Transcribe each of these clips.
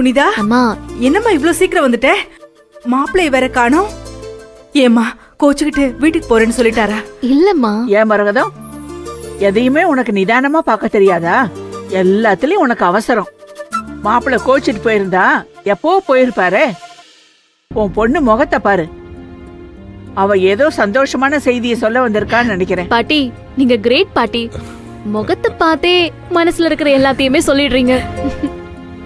புனிதா, அம்மா என்னம்மா இவ்ளோ சீக்கிரம் வந்துட்ட? மாப்பிள்ளை வேற காணோம். ஏம்மா கோச்சுக்கிட்டு வீட்டுக்கு போறேன்னு சொல்லிட்டாரா? இல்லம்மா. ஏன் மரகதம், எதையுமே உனக்கு நிதானமா பார்க்க தெரியாதா? எல்லாத்துலயும் உனக்கு அவசரம். மாப்பிள்ளை கோச்சிட்டு போயிருந்தா எப்போ போயிருப்பாரு. உன் பொண்ணு முகத்தை பாரு. அவ ஏதோ சந்தோஷமான செய்தியை சொல்ல வந்திருக்கான்னு நினைக்கிறேன். பாட்டி நீங்க கிரேட் பாட்டி. முகத்தை பார்த்தே மனசுல இருக்கிற எல்லாத்தையுமே சொல்லிடுறீங்க.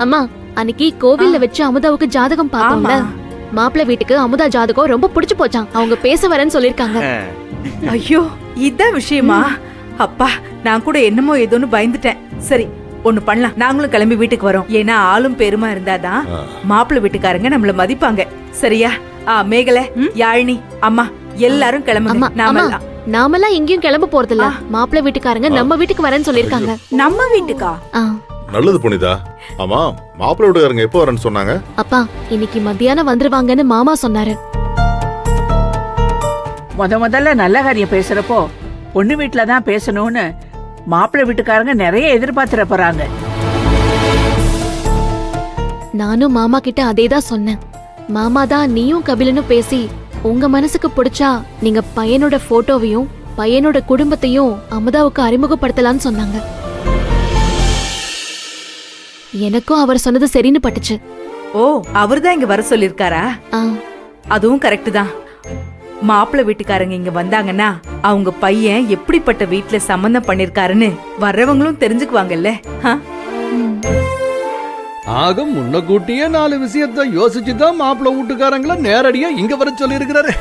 அம்மா அன்னைக்கு கோவில்ல வச்சு அமுதாவுக்கு ஜாதகம் பார்த்தோம்ல, மாப்பிள்ளை வீட்டுக்கு அமுதா ஜாதகம் ரொம்ப பிடிச்சு போச்சான். அவங்க பேச வரேன்னு சொல்லிருக்காங்க. ஐயோ இதான் விஷயமா? அப்பா நான் கூட என்னமோ ஏதோன்னு பயந்துட்டேன். சரி ஒண்ணு பண்ணலாம், நாங்களும் கிளம்பி வீட்டுக்கு வரோம். ஏன்னா ஆளும் பெருமா இருந்தாதான் மாப்பிள்ளை வீட்டுக்காரங்க நம்மள மதிப்பாங்க. சரியா? மேகலை, யாழினி, அம்மா எல்லாரும் கிளம்புங்க. நாமெல்லாம் எங்கேயும் கிளம்ப போறது இல்ல. மாப்பிள்ளை வீட்டுக்காரங்க நம்ம வீட்டுக்கு வரேன்னு சொல்லிருக்காங்க. நம்ம வீட்டுக்கா? நல்லது புனிதா. ஆமா, மாப்பிள்ளை வீட்டுக்காரங்க எப்போ வரேன்னு சொன்னாங்க? அப்பா இன்னைக்கு மத்தியானம் வந்துருவாங்கன்னு மாமா சொன்னாரு. முதல்ல நல்ல காரியம் பேசுறப்போ பொண்ணு வீட்டுலதான் பேசணும்னு மாப்பிள்ளை வீட்டுக்காரங்க நிறைய எதிர்பார்த்துட போறாங்க. நானும் மாமா கிட்ட அதேதான் சொன்னேன். மாமா தான் நீயும் கபிலனும் பேசி உங்க மனசுக்கு பிடிச்சா நீங்க பையனோட போட்டோவையும் பையனோட குடும்பத்தையும் அமுதாவுக்கு அறிமுகப்படுத்தலாம்னு சொன்னாங்க. எனக்கும் அவர் சொன்னது சரின்னு பட்டுச்சு. ஓ, அவர்தான் இங்க வர சொல்லிருக்காரா? அதுவும் கரெக்ட் தான். மாப்பிள்ளை வீட்டுக்காரங்க இங்க வந்தாங்கன்னா அவங்க பையன் எப்படிப்பட்ட வீட்டுல சம்பந்தம் பண்ணிருக்காருன்னு வர்றவங்களும் தெரிஞ்சுக்குவாங்கல்ல. ஆக முன்னக்கூட்டியே 4 விஷயத்த யோசிச்சுதான் மாப்பிள்ளை வீட்டுக்காரங்கள நேரடியா இங்க வர சொல்லி இருக்கிறாரு.